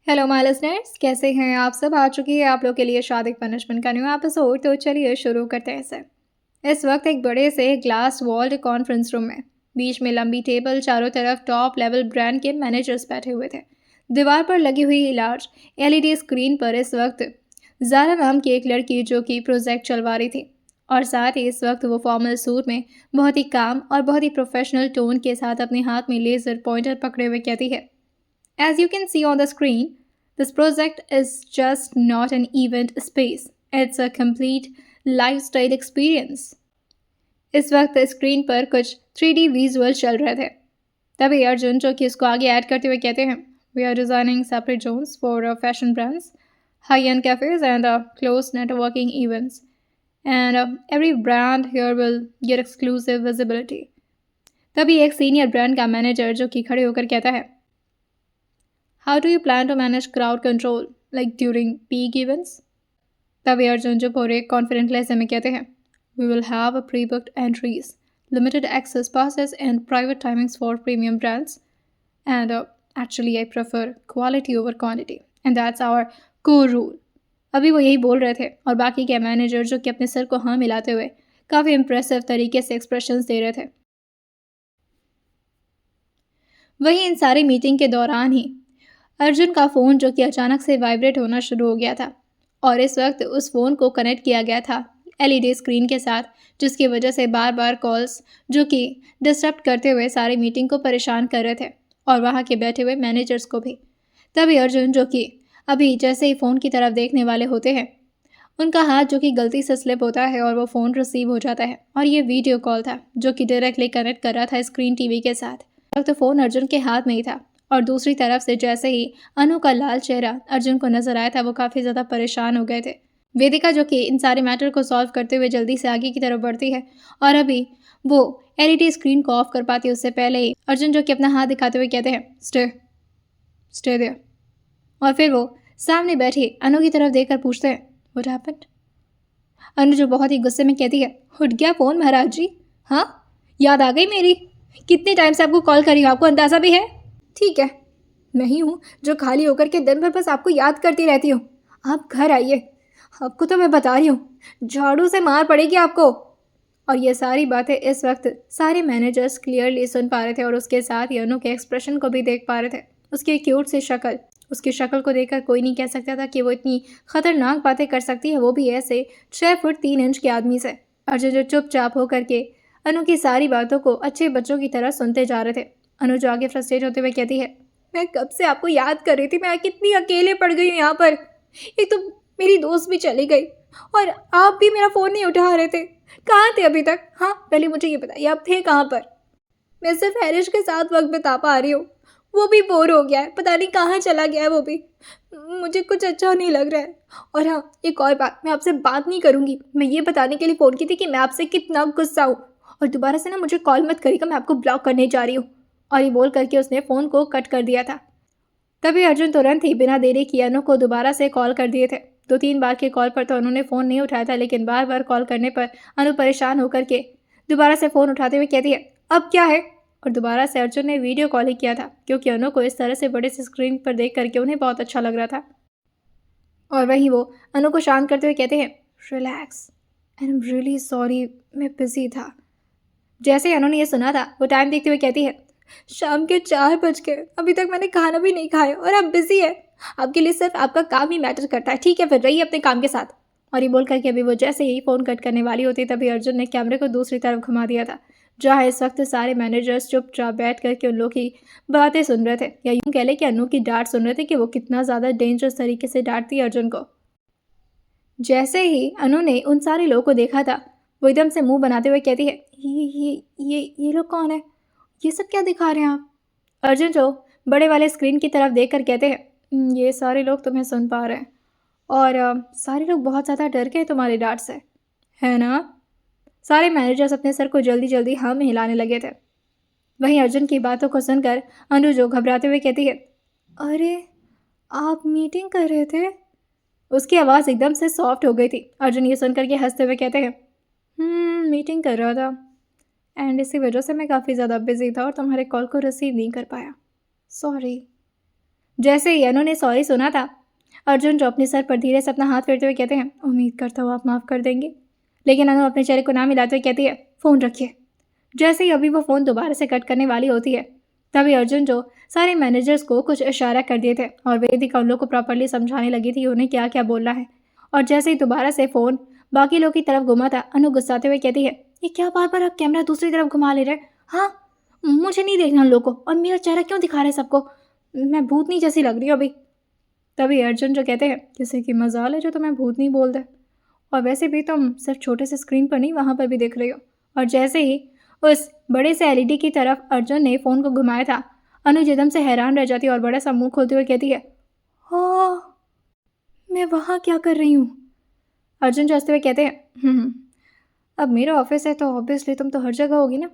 Hello my listeners, कैसे हैं आप सब। आ चुकी है आप लोग के लिए शादी पनिशमेंट का न्यू एपिसोड। तो चलिए शुरू करते हैं इसे। इस वक्त एक बड़े से ग्लास वॉल्ड कॉन्फ्रेंस रूम में बीच में लंबी टेबल, चारों तरफ टॉप लेवल ब्रांड के मैनेजर्स बैठे हुए थे। दीवार पर लगी हुई लार्ज एलईडी स्क्रीन पर इस वक्त जारा नाम की एक लड़की जो कि प्रोजेक्ट चलवा रही थी, और साथ ही इस वक्त वो फॉर्मल सूट में बहुत ही काम और बहुत ही प्रोफेशनल टोन के साथ अपने हाथ में लेजर पॉइंटर पकड़े हुए कहती है, As you can see on the screen, this project is just not an event space. It's a complete lifestyle experience. इस वक्त स्क्रीन पर कुछ 3D विजुअल चल रहे थे। तभी अर्जुन जो कि इसको आगे ऐड करते हुए कहते हैं, We are designing separate zones for fashion brands, high-end cafes and close networking events. And every brand here will get exclusive visibility. तभी एक सीनियर ब्रांड का मैनेजर जो कि खड़े होकर कहता है, How do you plan to manage crowd control, like during peak events? तभी अर्जुन जो पूरे कॉन्फिडेंट लहजे में कहते हैं, We will have a pre-booked entries, limited access passes and private timings for premium brands. And actually I prefer quality over quantity. And that's our core rule. अभी वो यही बोल रहे थे और बाकी के मैनेजर जो कि अपने सर को हाँ मिलाते हुए काफ़ी इम्प्रेसिव तरीके से एक्सप्रेशंस दे रहे थे। वहीं इन सारी मीटिंग के दौरान ही अर्जुन का फ़ोन जो कि अचानक से वाइब्रेट होना शुरू हो गया था, और इस वक्त उस फ़ोन को कनेक्ट किया गया था एलईडी स्क्रीन के साथ, जिसकी वजह से बार बार कॉल्स जो कि डिस्टर्ब करते हुए सारी मीटिंग को परेशान कर रहे थे, और वहाँ के बैठे हुए मैनेजर्स को भी। तभी अर्जुन जो कि अभी जैसे ही फ़ोन की तरफ देखने वाले होते हैं, उनका हाथ जो कि गलती से स्लिप होता है और वो फ़ोन रिसीव हो जाता है, और ये वीडियो कॉल था जो कि डायरेक्टली कनेक्ट कर रहा था स्क्रीन टीवी के साथ। तो फ़ोन अर्जुन के हाथ में ही था, और दूसरी तरफ से जैसे ही अनु का लाल चेहरा अर्जुन को नजर आया था, वो काफ़ी ज़्यादा परेशान हो गए थे। वेदिका जो कि इन सारे मैटर को सॉल्व करते हुए जल्दी से आगे की तरफ बढ़ती है, और अभी वो एलईडी स्क्रीन को ऑफ कर पाती है उससे पहले ही अर्जुन जो कि अपना हाथ दिखाते हुए कहते हैं, स्टे देयर। और फिर वो सामने बैठी अनु की तरफ देखकर पूछते हैं, व्हाट हैपेंड? अनु जो बहुत ही गुस्से में कहती है, उठ गया फ़ोन महाराज जी। हाँ, याद आ गई मेरी। कितने टाइम से आपको कॉल करी हूँ, आपको अंदाज़ा भी है? ठीक है, मैं ही हूँ जो खाली होकर के दिन भर बस आपको याद करती रहती हूँ। आप घर आइए, आपको तो मैं बता रही हूँ, झाड़ू से मार पड़ेगी आपको। और ये सारी बातें इस वक्त सारे मैनेजर्स क्लियरली सुन पा रहे थे, और उसके साथ ही अनु के एक्सप्रेशन को भी देख पा रहे थे। उसकी क्यूट सी शक्ल, उसकी शक्ल को देखकर कोई नहीं कह सकता था कि वो इतनी खतरनाक बातें कर सकती है, वो भी ऐसे 6 फुट 3 इंच के आदमी से। अर्जुन जो चुपचाप होकर के अनु की सारी बातों को अच्छे बच्चों की तरह सुनते जा रहे थे। अनु जो आगे फ्रस्ट्रेट होते हुए कहती है, मैं कब से आपको याद कर रही थी, मैं कितनी अकेले पड़ गई हूँ यहाँ पर। एक तो मेरी दोस्त भी चली गई, और आप भी मेरा फ़ोन नहीं उठा रहे थे। कहाँ थे अभी तक? हाँ, पहले मुझे ये बताइए, आप थे कहाँ पर? मैं सिर्फ हैरिश के साथ वक्त बिता पा रही हूँ, वो भी बोर हो गया है, पता नहीं कहाँ चला गया है वो भी। मुझे कुछ अच्छा नहीं लग रहा है। और हाँ, एक और बात, मैं आपसे बात नहीं करूँगी, मैं ये बताने के लिए फ़ोन की थी कि मैं आपसे कितना गुस्सा हूँ। और दोबारा से ना मुझे कॉल मत करिएगा, मैं आपको ब्लॉक करने जा रही हूँ। और ये बोल करके उसने फ़ोन को कट कर दिया था। तभी अर्जुन तुरंत ही बिना देरी किए अनु को दोबारा से कॉल कर दिए थे। 2-3 बार के कॉल पर तो उन्होंने फ़ोन नहीं उठाया था, लेकिन बार बार कॉल करने पर अनु परेशान होकर के दोबारा से फ़ोन उठाते हुए कहती है, अब क्या है? और दोबारा से अर्जुन ने वीडियो कॉल ही किया था, क्योंकि अनु को इस तरह से बड़े से स्क्रीन पर देख करके उन्हें बहुत अच्छा लग रहा था। और वहीं वो अनु को शांत करते हुए कहते हैं, relax, I am really sorry, मैं बिजी था। जैसे ही अनु ने ये सुना था, वो टाइम देखते हुए कहती है, शाम के 4 बज गए, अभी तक मैंने खाना भी नहीं खाया, और आप बिजी है। आपके लिए सिर्फ आपका काम ही मैटर करता है। ठीक है, फिर रहिए अपने काम के साथ। और ये बोल करके अभी वो जैसे ही फ़ोन कट करने वाली होती, तभी अर्जुन ने कैमरे को दूसरी तरफ घुमा दिया था, जहाँ इस वक्त सारे मैनेजर्स चुपचाप बैठ करके उन लोग की बातें सुन रहे थे, या यूँ कह लें कि अनु की डांट सुन रहे थे कि वो कितना ज़्यादा डेंजरस तरीके से डांटती है अर्जुन को। जैसे ही अनु ने उन सारे लोगों को देखा था, वो एकदम से मुंह बनाते हुए कहती है, ये लोग कौन है? ये सब क्या दिखा रहे हैं आप? अर्जुन जो बड़े वाले स्क्रीन की तरफ देखकर कहते हैं, ये सारे लोग तुम्हें सुन पा रहे हैं, और सारे लोग बहुत ज़्यादा डर गए तुम्हारी डांट से, है ना? सारे मैनेजर्स अपने सर को जल्दी जल्दी हाँ में हिलाने लगे थे। वहीं अर्जुन की बातों को सुनकर अनु जो घबराते हुए कहती है, अरे आप मीटिंग कर रहे थे? उसकी आवाज़ एकदम से सॉफ्ट हो गई थी। अर्जुन ये सुनकर के हंसते हुए कहते हैं, मीटिंग कर रहा था, एंड इसी वजह से मैं काफ़ी ज़्यादा बिजी था और तुम्हारे कॉल को रिसीव नहीं कर पाया, सॉरी। जैसे ही अनु ने सॉरी सुना था, अर्जुन जो अपने सर पर धीरे से अपना हाथ फेरते हुए कहते हैं, उम्मीद करता हूँ आप माफ़ कर देंगे। लेकिन अनु अपने चेहरे को ना मिलाते हुए कहती है, फ़ोन रखिए। जैसे ही अभी वो फ़ोन दोबारा से कट करने वाली होती है, तभी अर्जुन जो सारे मैनेजर्स को कुछ इशारा कर दिए थे और वेदिका उन लोग को प्रॉपरली समझाने लगी थी उन्हें क्या क्या बोलना है। और जैसे ही दोबारा से फ़ोन बाकी लोग की तरफ घुमा था, अनु गुस्साते हुए कहती है, ये क्या बार बार आप कैमरा दूसरी तरफ घुमा ले रहे हैं? हाँ, मुझे नहीं देखना उन लोग को, और मेरा चेहरा क्यों दिखा रहे सबको? मैं भूतनी जैसी लग रही हूँ अभी। तभी अर्जुन जो कहते हैं, किसी की मजाल है जो तुम्हें भूतनी बोल दे, और वैसे भी तुम सिर्फ छोटे से स्क्रीन पर नहीं वहाँ पर भी देख रही हो। और जैसे ही उस बड़े से एलईडी की तरफ अर्जुन ने फ़ोन को घुमाया था, अनुज एकदम से हैरान रह जाती है और बड़ा सा मुंह खोलते हुए कहती है, हाँ, मैं वहाँ क्या कर रही हूँ? अर्जुन जो हंसते हुए कहते हैं, अब मेरा ऑफिस है तो ऑब्वियसली तुम तो हर जगह होगी ना।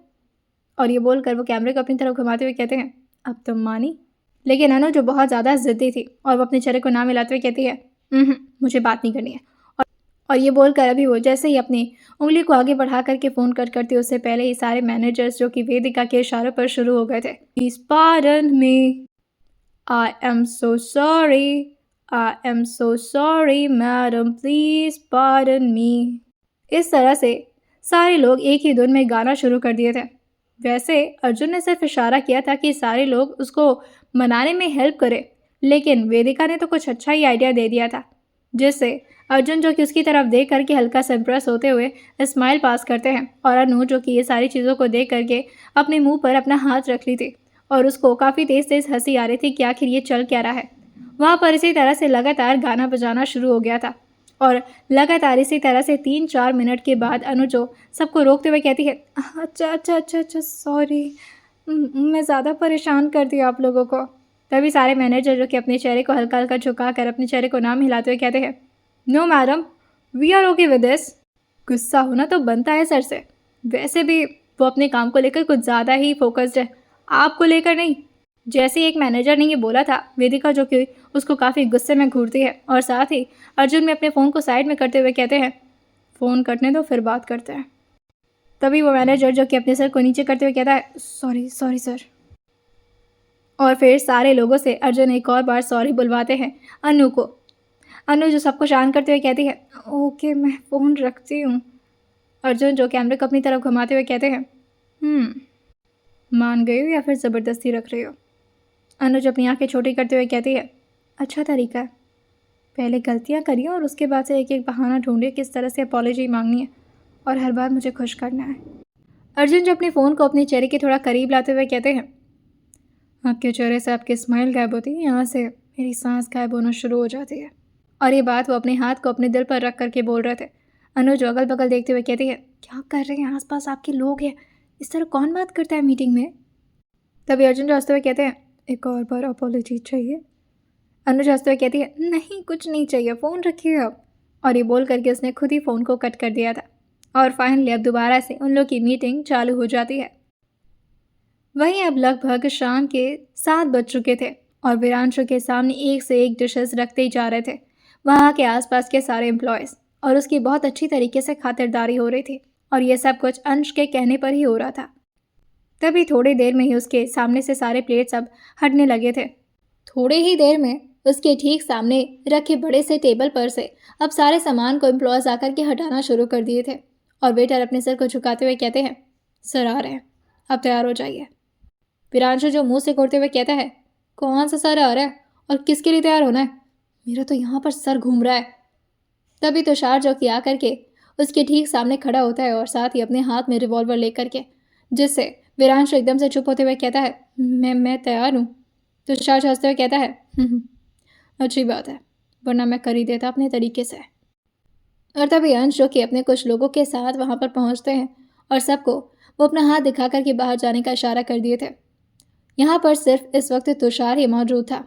और ये बोलकर वो कैमरे को अपनी तरफ घुमाते हुए कहते हैं, अब तुम मानी? लेकिन अनु जो बहुत ज़्यादा ज़िद्दी थी और वो अपने चेहरे को ना मिलाते हुए कहती है, मुझे बात नहीं करनी है। और ये बोलकर अभी वो जैसे ही अपनी उंगली को आगे बढ़ा करके फ़ोन कट करती, उससे पहले ही सारे मैनेजर्स जो कि वेदिका के इशारों पर शुरू हो गए थे, please pardon me, I am so sorry, I am so sorry madam, please pardon me. इस तरह से सारे लोग एक ही धुन में गाना शुरू कर दिए थे। वैसे अर्जुन ने सिर्फ इशारा किया था कि सारे लोग उसको मनाने में हेल्प करें, लेकिन वेदिका ने तो कुछ अच्छा ही आइडिया दे दिया था, जिससे अर्जुन जो कि उसकी तरफ देख करके हल्का सा इम्प्रेस होते हुए स्माइल पास करते हैं, और अनु जो कि ये सारी चीज़ों को देख करके अपने मुंह पर अपना हाथ रख ली थी और उसको काफ़ी तेज़ तेज़ हंसी आ रही थी कि आखिर ये चल क्या रहा है। वहाँ पर इसी तरह से लगातार गाना बजाना शुरू हो गया था, और लगातार इसी तरह से 3-4 मिनट के बाद अनु जो सबको रोकते हुए कहती है, अच्छा अच्छा अच्छा अच्छा, सॉरी, मैं ज़्यादा परेशान कर दिया आप लोगों को। तभी सारे मैनेजर जो कि अपने चेहरे को हल्का हल्का झुका कर अपने चेहरे को नाम हिलाते हुए कहते हैं, no madam, we are okay with this. गुस्सा होना तो बनता है सर से, वैसे भी वो अपने काम को लेकर कुछ ज़्यादा ही फोकस्ड है, आपको लेकर नहीं। जैसे एक मैनेजर ने ये बोला था, वेदिका जो कि उसको काफ़ी गुस्से में घूरती है, और साथ ही अर्जुन में अपने फ़ोन को साइड में करते हुए कहते हैं, फ़ोन कटने दो फिर बात करते हैं। तभी वो मैनेजर जो कि अपने सर को नीचे करते हुए कहता है, सॉरी सॉरी सर। और फिर सारे लोगों से अर्जुन एक और बार सॉरी बुलवाते हैं अनु को। अनु जो सबको शांत करते हुए कहती है, ओके मैं फ़ोन रखती हूँ। अर्जुन जो कैमरे को अपनी तरफ घुमाते हुए कहते हैं, मान गई हो या फिर ज़बरदस्ती रख रही हो? अनुज अपनी आंखें छोटी करते हुए कहती है, अच्छा तरीका है, पहले गलतियाँ करिए और उसके बाद से एक एक बहाना ढूंढिए किस तरह से अपॉलॉजी मांगनी है, और हर बार मुझे खुश करना है। अर्जुन जो अपने फ़ोन को अपने चेहरे के थोड़ा करीब लाते हुए कहते हैं, आपके चेहरे से आपकी स्माइल गायब होती है, यहाँ से मेरी सांस गायब होना शुरू हो जाती है। और ये बात वो अपने हाथ को अपने दिल पर रख करके बोल रहे थे। अनुज अगल बगल देखते हुए कहती है, क्या कर रहे हैं, आसपास आपके लोग हैं, इस तरह कौन बात करता है मीटिंग में? तभी अर्जुन जो हंसते हुए कहते हैं, एक और बार अपॉलॉजी चाहिए? अनुज हंसते हुए कहती है, नहीं कुछ नहीं चाहिए, फ़ोन रखिए अब। और ये बोल करके उसने खुद ही फ़ोन को कट कर दिया था, और फाइनली अब दोबारा से उन लोग की मीटिंग चालू हो जाती है। वहीं अब लगभग शाम के 7 बज चुके थे और वीरांशु के सामने एक से एक डिशेस रखते ही जा रहे थे वहाँ के आसपास के सारे एम्प्लॉयज़, और उसकी बहुत अच्छी तरीके से खातिरदारी हो रही थी, और ये सब कुछ अंश के कहने पर ही हो रहा था। तभी थोड़ी देर में ही उसके सामने से सारे प्लेट्स अब हटने लगे थे। थोड़े ही देर में उसके ठीक सामने रखे बड़े से टेबल पर से अब सारे सामान को एम्प्लॉयज़ आकर के हटाना शुरू कर दिए थे, और वेटर अपने सर को झुकाते हुए कहते हैं, सर आ रहे हैं, अब तैयार हो जाइए। वीरांशु जो मुंह से घूरते हुए कहता है, कौन सा सर आ रहा है और किसके लिए तैयार होना है? मेरा तो यहाँ पर सर घूम रहा है। तभी तुषार जो कि आकर के उसके ठीक सामने खड़ा होता है, और साथ ही अपने हाथ में रिवॉल्वर लेकर के, जिससे वीरांशु एकदम से चुप होते हुए कहता है, मैं तैयार हूँ। तुषार हंसते हुए कहता है, अच्छी बात है, वरना मैं कर ही देता अपने तरीके से। और तभी अंश जो कि अपने कुछ लोगों के साथ वहाँ पर पहुँचते हैं, और सबको वो अपना हाथ दिखा करके बाहर जाने का इशारा कर दिए थे। यहाँ पर सिर्फ इस वक्त तुषार ही मौजूद था।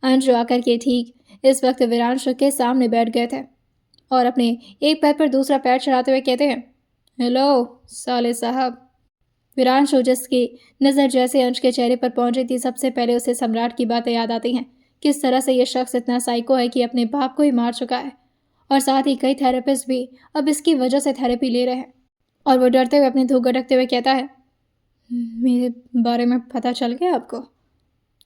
अंश जो आकर के ठीक इस वक्त वीरांशु के सामने बैठ गए थे, और अपने एक पैर पर दूसरा पैर चढ़ाते हुए कहते हैं, हेलो साले साहब। वीरांशु जिसकी नज़र जैसे अंश के चेहरे पर पहुंची थी, सबसे पहले उसे सम्राट की बातें याद आती हैं, किस तरह से यह शख्स इतना साइको है कि अपने बाप को ही मार चुका है, और साथ ही कई थेरेपिस्ट भी अब इसकी वजह से थेरेपी ले रहे हैं। और वो डरते हुए अपने धूप गटकते हुए कहता है, मेरे बारे में पता चल गया आपको?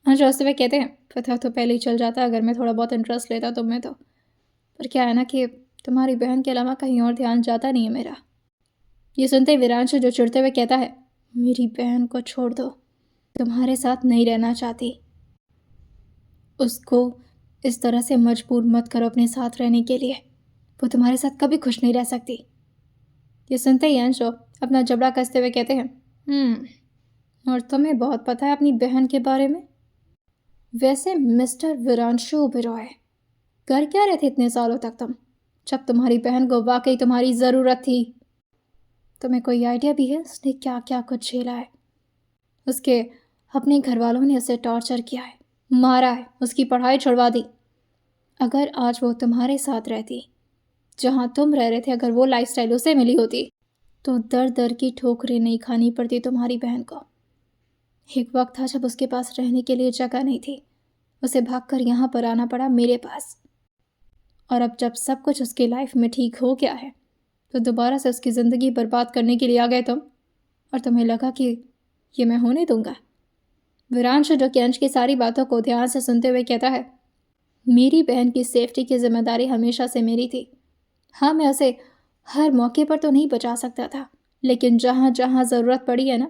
अंश हंसते हुए कहते हैं, पता तो पहले ही चल जाता अगर मैं थोड़ा बहुत इंटरेस्ट लेता तुम में तो। पर क्या है ना कि तुम्हारी बहन के अलावा कहीं और ध्यान जाता नहीं है मेरा। ये सुनते ही वीरांशु जो चिढ़ते हुए कहता है, मेरी बहन को छोड़ दो, तुम्हारे साथ नहीं रहना चाहती। उसको इस तरह से मजबूर मत करो अपने साथ रहने के लिए, वो तुम्हारे साथ कभी खुश नहीं रह सकती। ये सुनते ही अंशु अपना जबड़ा कसते हुए कहते हैं, और तुम्हें बहुत पता है अपनी बहन के बारे में। वैसे मिस्टर वीरांशु ओबेरॉय, कर क्या रहे थे इतने सालों तक तुम, जब तुम्हारी बहन को वाकई तुम्हारी ज़रूरत थी। तुम्हें कोई आइडिया भी है उसने क्या क्या कुछ झेला है। उसके अपने घर वालों ने उसे टॉर्चर किया है, मारा है, उसकी पढ़ाई छुड़वा दी। अगर आज वो तुम्हारे साथ रहती जहाँ तुम रह रहे थे, अगर वो लाइफस्टाइल उसे मिली होती तो दर दर की ठोकरें नहीं खानी पड़ती तुम्हारी बहन को। एक वक्त था जब उसके पास रहने के लिए जगह नहीं थी, उसे भागकर यहाँ पर आना पड़ा मेरे पास। और अब जब सब कुछ उसकी लाइफ में ठीक हो गया है तो दोबारा से उसकी ज़िंदगी बर्बाद करने के लिए आ गए तुम, और तुम्हें लगा कि ये मैं होने दूंगा। वीरांशु जो कि अंश की सारी बातों को ध्यान से सुनते हुए कहता है, मेरी बहन की सेफ्टी की जिम्मेदारी हमेशा से मेरी थी। हाँ, मैं उसे हर मौके पर तो नहीं बचा सकता था, लेकिन जहाँ जहाँ ज़रूरत पड़ी है ना,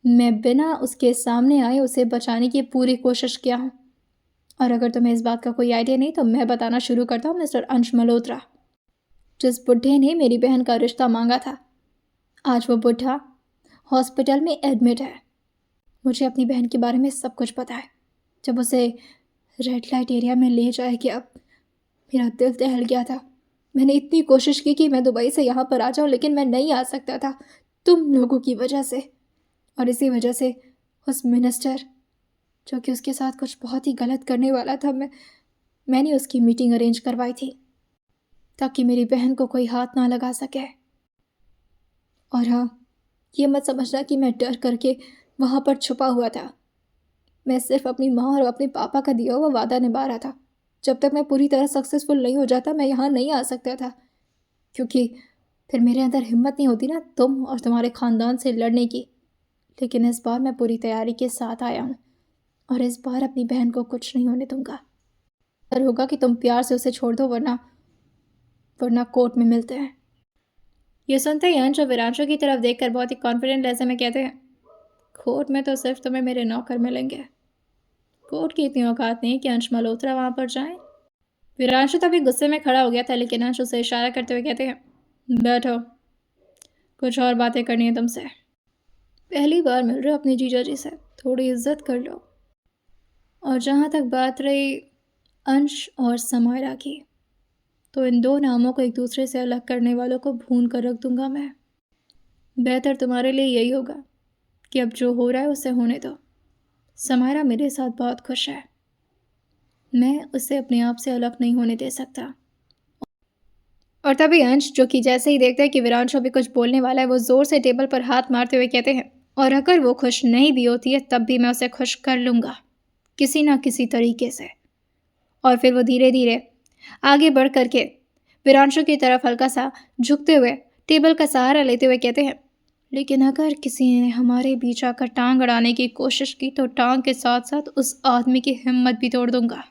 मैं बिना उसके सामने आए उसे बचाने की पूरी कोशिश किया हूँ। और अगर तुम्हें इस बात का कोई आइडिया नहीं तो मैं बताना शुरू करता हूँ। मिस्टर अंश मल्होत्रा, जिस बुढ़े ने मेरी बहन का रिश्ता मांगा था, आज वो बुढ़ा हॉस्पिटल में एडमिट है। मुझे अपनी बहन के बारे में सब कुछ पता है। जब उसे रेड लाइट एरिया में ले जाए कि अब मेरा दिल दहल गया था। मैंने इतनी कोशिश की कि मैं दुबई से यहाँ पर आ जाऊँ, लेकिन मैं नहीं आ सकता था तुम लोगों की वजह से। और इसी वजह से उस मिनिस्टर जो कि उसके साथ कुछ बहुत ही गलत करने वाला था, मैंने उसकी मीटिंग अरेंज करवाई थी ताकि मेरी बहन को कोई हाथ ना लगा सके। और हाँ, ये मत समझना कि मैं डर करके वहाँ पर छुपा हुआ था। मैं सिर्फ अपनी माँ और अपने पापा का दिया हुआ वादा निभा रहा था। जब तक मैं पूरी तरह सक्सेसफुल नहीं हो जाता मैं यहाँ नहीं आ सकता था, क्योंकि फिर मेरे अंदर हिम्मत नहीं होती ना तुम और तुम्हारे ख़ानदान से लड़ने की। लेकिन इस बार मैं पूरी तैयारी के साथ आया हूँ, और इस बार अपनी बहन को कुछ नहीं होने दूंगा। डर होगा कि तुम प्यार से उसे छोड़ दो, वरना वरना कोर्ट में मिलते हैं। ये सुनते ही अंश और वीरांशु की तरफ देखकर बहुत ही कॉन्फिडेंट लहजे में कहते हैं, कोर्ट में तो सिर्फ तुम्हें मेरे नौकर मिलेंगे। कोर्ट की इतनी औकात नहीं कि अंश मल्होत्रा वहाँ पर जाएं। वीरांशु तभी गुस्से में खड़ा हो गया था, लेकिन अंश उसे इशारा करते हुए कहते हैं, बैठो, कुछ और बातें करनी है तुमसे। पहली बार मिल रहे हो अपने जीजा जी से, थोड़ी इज्जत कर लो। और जहाँ तक बात रही अंश और समायरा की, तो इन दो नामों को एक दूसरे से अलग करने वालों को भून कर रख दूंगा मैं। बेहतर तुम्हारे लिए यही होगा कि अब जो हो रहा है उसे होने दो। समायरा मेरे साथ बहुत खुश है, मैं उसे अपने आप से अलग नहीं होने दे सकता। और तभी अंश जो कि जैसे ही देखता है कि वीरांशु भी कुछ बोलने वाला है, वो जोर से टेबल पर हाथ मारते हुए कहते हैं, और अगर वो खुश नहीं भी होती है तब भी मैं उसे खुश कर लूँगा किसी ना किसी तरीके से। और फिर वो धीरे धीरे आगे बढ़ करके वीरांशु की तरफ हल्का सा झुकते हुए टेबल का सहारा लेते हुए कहते हैं, लेकिन अगर किसी ने हमारे बीच आकर टांग अड़ाने की कोशिश की तो टांग के साथ साथ उस आदमी की हिम्मत भी तोड़ दूंगा।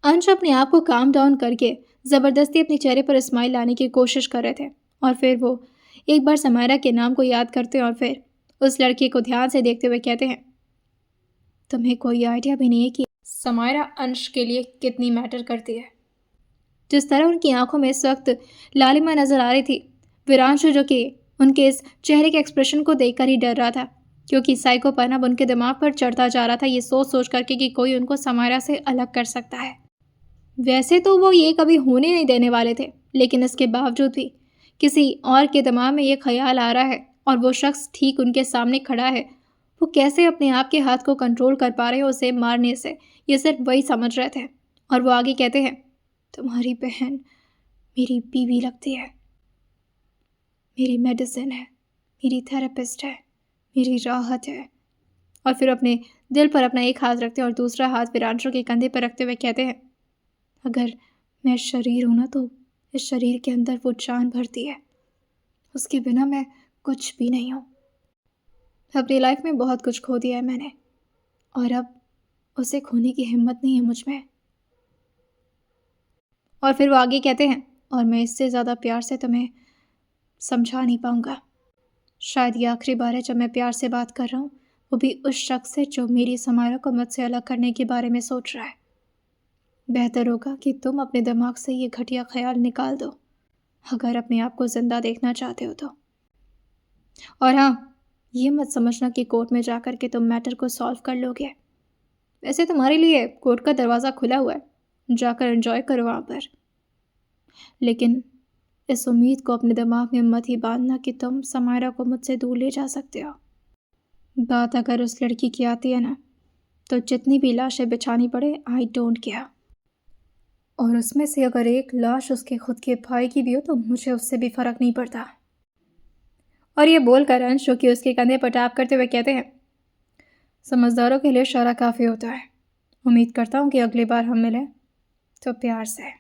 अंश अपने आप को काम डाउन करके ज़बरदस्ती अपने चेहरे पर स्माइल लाने की कोशिश कर रहे थे, और फिर वो एक बार समायरा के नाम को याद करते और फिर उस लड़की को ध्यान से देखते हुए कहते हैं, तुम्हें कोई आइडिया भी नहीं है कि समायरा अंश के लिए कितनी मैटर करती है। जिस तरह उनकी आंखों में इस वक्त लालिमा नजर आ रही थी, वीरांशु जो कि उनके इस चेहरे के एक्सप्रेशन को देखकर ही डर रहा था, क्योंकि साइकोपन अब उनके दिमाग पर चढ़ता जा रहा था, ये सोच सोच करके कि कोई उनको समायरा से अलग कर सकता है। वैसे तो वो ये कभी होने नहीं देने वाले थे, लेकिन इसके बावजूद भी किसी और के दिमाग में ये ख्याल आ रहा है और वो शख्स ठीक उनके सामने खड़ा है, वो कैसे अपने आप के हाथ को कंट्रोल कर पा रहे हैं उसे मारने से, ये सिर्फ वही समझ रहे थे। और वो आगे कहते हैं, तुम्हारी बहन मेरी बीवी लगती है, मेरी मेडिसिन है, मेरी थेरेपिस्ट है, मेरी राहत है। और फिर अपने दिल पर अपना एक हाथ रखते हैं और दूसरा हाथ वीरांशु के कंधे पर रखते हुए कहते हैं, अगर मैं शरीर हूँ ना तो इस शरीर के अंदर वो जान भरती है, उसके बिना मैं कुछ भी नहीं हूँ। अपनी लाइफ में बहुत कुछ खो दिया है मैंने, और अब उसे खोने की हिम्मत नहीं है मुझ में। और फिर वो आगे कहते हैं, और मैं इससे ज़्यादा प्यार से तुम्हें समझा नहीं पाऊंगा। शायद ये आखिरी बार है जब मैं प्यार से बात कर रहा हूँ, वो भी उस शख्स से जो मेरी समायरा को मुझसे अलग करने के बारे में सोच रहा है। बेहतर होगा कि तुम अपने दिमाग से ये घटिया ख्याल निकाल दो, अगर अपने आप को जिंदा देखना चाहते हो तो। और हाँ, ये मत समझना कि कोर्ट में जाकर के तुम मैटर को सॉल्व कर लोगे। वैसे तुम्हारे लिए कोर्ट का दरवाज़ा खुला हुआ है, जाकर एंजॉय करो वहाँ पर। लेकिन इस उम्मीद को अपने दिमाग में मत ही बांधना कि तुम समायरा को मुझसे दूर ले जा सकते हो। बात अगर उस लड़की की आती है ना, तो जितनी भी लाशें बिछानी पड़े, आई डोंट केयर। और उसमें से अगर एक लाश उसके खुद के भाई की भी हो तो मुझे उससे भी फर्क नहीं पड़ता। और ये बोलकर अंश, जो कि उसके कंधे पर टैप करते हुए कहते हैं, समझदारों के लिए इशारा काफ़ी होता है। उम्मीद करता हूँ कि अगली बार हम मिलें तो प्यार से।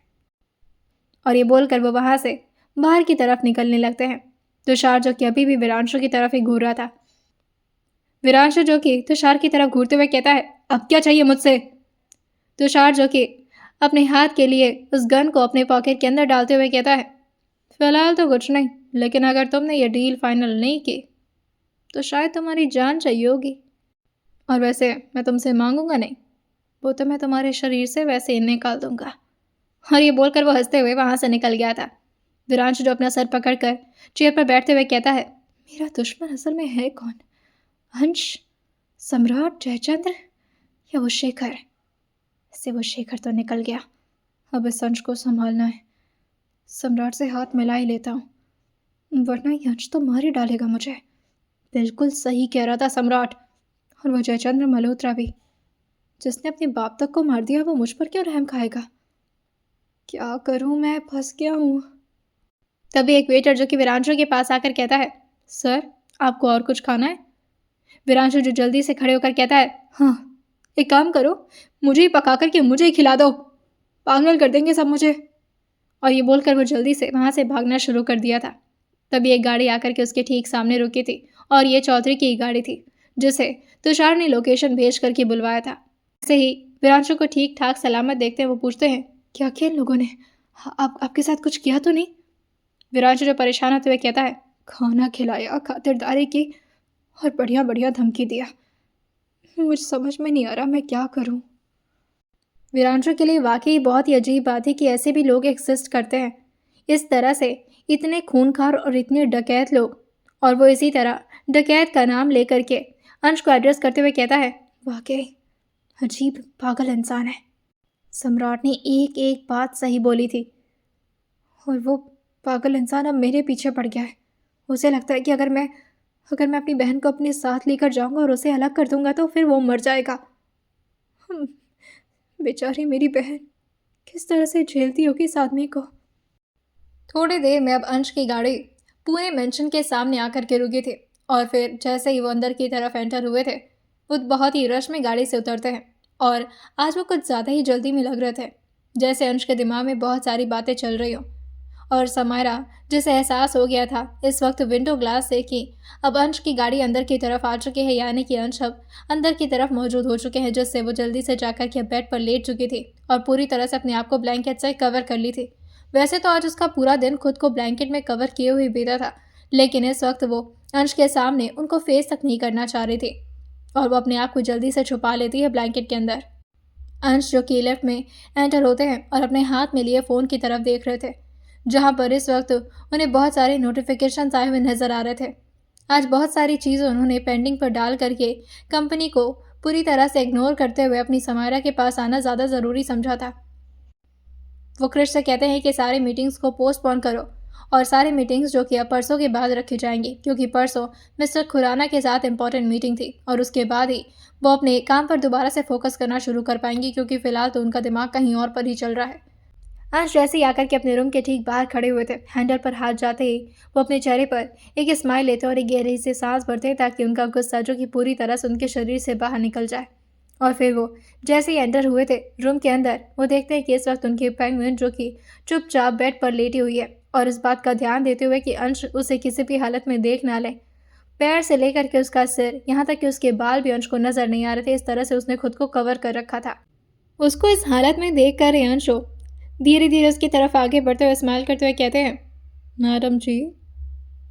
और ये बोलकर वो वहाँ से बाहर की तरफ निकलने लगते हैं। तुषार, जो कि अभी भी वीरांशु की तरफ ही घूर रहा था, वीरांशु जो कि तुषार की तरफ घूरते हुए कहता है, अब क्या चाहिए मुझसे? तुषार, जो कि अपने हाथ के लिए उस गन को अपने पॉकेट के अंदर डालते हुए कहता है, फिलहाल तो कुछ नहीं, लेकिन अगर तुमने ये डील फाइनल नहीं की तो शायद तुम्हारी जान चाहिए होगी। और वैसे मैं तुमसे मांगूंगा नहीं, वो तो मैं तुम्हारे शरीर से वैसे ही निकाल दूंगा। और ये बोलकर वो हंसते हुए वहाँ से निकल गया था। वीरांशु, जो अपना सर पकड़कर चेयर पर बैठते हुए कहता है, मेरा दुश्मन असल में है कौन? अंश, सम्राट, जयचंद्र या वो शेखर? इससे वो शेखर तो निकल गया, अब इस अंश को संभालना है। सम्राट से हाथ मिला ही लेता हूँ, वरना ये अंश तो मार ही डालेगा मुझे। बिल्कुल सही कह रहा था सम्राट। और वो जयचंद्र मल्होत्रा भी, जिसने अपने बाप तक को मार दिया, वो मुझ पर क्यों रहम खाएगा? क्या करूँ, मैं फंस गया हूँ। तभी एक वेटर, जो कि वीरांशु के पास आकर कहता है, सर आपको और कुछ खाना है? वीरांशु, जो जल्दी से खड़े होकर कहता है, हाँ, एक काम करो, मुझे ही पका करके मुझे ही खिला दो, पागल कर देंगे सब मुझे। और ये बोलकर वो जल्दी से वहाँ से भागना शुरू कर दिया था। तभी एक गाड़ी आकर के उसके ठीक सामने रुकी थी, और ये चौधरी की गाड़ी थी, जिसे तुषार ने लोकेशन भेज करके बुलवाया था। ऐसे ही वीरांशु को ठीक ठाक सलामत देखते वो पूछते हैं, क्या किया इन लोगों ने? आपके साथ कुछ किया तो नहीं? वीरांशु, जो परेशान होते हुए कहता है, खाना खिलाया, खातिरदारी की और बढ़िया बढ़िया धमकी दिया। मुझे समझ में नहीं आ रहा मैं क्या करूं। वीरांशु के लिए वाकई बहुत ही अजीब बात है कि ऐसे भी लोग एग्जिस्ट करते हैं, इस तरह से इतने खूंखार और इतने डकैत लोग। और वो इसी तरह डकैत का नाम लेकर के अंश को एड्रेस करते हुए कहता है, वाकई अजीब पागल इंसान है। सम्राट ने एक एक बात सही बोली थी, और वो पागल इंसान अब मेरे पीछे पड़ गया है। उसे लगता है कि अगर मैं अपनी बहन को अपने साथ लेकर जाऊंगा और उसे अलग कर दूंगा तो फिर वो मर जाएगा। बेचारी मेरी बहन किस तरह से झेलती होगी इस आदमी को। थोड़ी देर में अब अंश की गाड़ी पूरे मेंशन के सामने आकर के रुकी थी, और फिर जैसे ही वो अंदर की तरफ एंटर हुए थे, वो बहुत ही रश में गाड़ी से उतरते हैं। और आज वो कुछ ज़्यादा ही जल्दी में लग रहे थे, जैसे अंश के दिमाग में बहुत सारी बातें चल रही हों। और समायरा, जिसे एहसास हो गया था इस वक्त विंडो ग्लास से कि अब अंश की गाड़ी अंदर की तरफ आ चुकी है, यानी कि अंश अब अंदर की तरफ मौजूद हो चुके हैं, जिससे वो जल्दी से जाकर के बेड पर लेट चुकी थी और पूरी तरह से अपने आप को ब्लैंकेट से कवर कर ली थी। वैसे तो आज उसका पूरा दिन खुद को ब्लैंकेट में कवर किए हुए बीता था, लेकिन इस वक्त वो अंश के सामने उनको फेस तक नहीं करना चाह रही थी, और वो अपने आप को जल्दी से छुपा लेती है ब्लैंकेट के अंदर। अंश, जो कि लेफ्ट में एंटर होते हैं और अपने हाथ में लिए फ़ोन की तरफ देख रहे थे, जहाँ पर इस वक्त उन्हें बहुत सारे नोटिफिकेशंस आए हुए नज़र आ रहे थे। आज बहुत सारी चीज़ें उन्होंने पेंडिंग पर डाल करके कंपनी को पूरी तरह से इग्नोर करते हुए अपनी समायरा के पास आना ज़्यादा ज़रूरी समझा था। वो क्रिश से कहते हैं कि सारी मीटिंग्स को पोस्टपोन करो, और सारी मीटिंग्स जो कि अब परसों के बाद रखी जाएंगी, क्योंकि परसों मिस्टर खुराना के साथ इंपॉर्टेंट मीटिंग थी, और उसके बाद ही वो अपने काम पर दोबारा से फोकस करना शुरू कर पाएंगी, क्योंकि फ़िलहाल तो उनका दिमाग कहीं और पर ही चल रहा है। आज जैसे ही आकर के अपने रूम के ठीक बाहर खड़े हुए थे, हैंडल पर हाथ जाते ही वो अपने चेहरे पर एक स्माइल लेते और एक गहरी से सांस भरते, ताकि उनका गुस्सा, जो कि पूरी तरह से उनके शरीर से बाहर निकल जाए। और फिर वो जैसे ही एंटर हुए थे रूम के अंदर, वो देखते हैं कि इस वक्त उनकी पेंगुइन, जो कि चुपचाप बेड पर लेटी हुई है, और इस बात का ध्यान देते हुए कि अंश उसे किसी भी हालत में देख ना ले, पैर से लेकर के उसका सिर, यहाँ तक कि उसके बाल भी अंश को नजर नहीं आ रहे थे। इस तरह से उसने खुद को कवर कर रखा था। उसको इस हालत में देख कर अंशु धीरे धीरे उसकी तरफ आगे बढ़ते हुए स्माइल करते हुए कहते हैं, मैडम जी।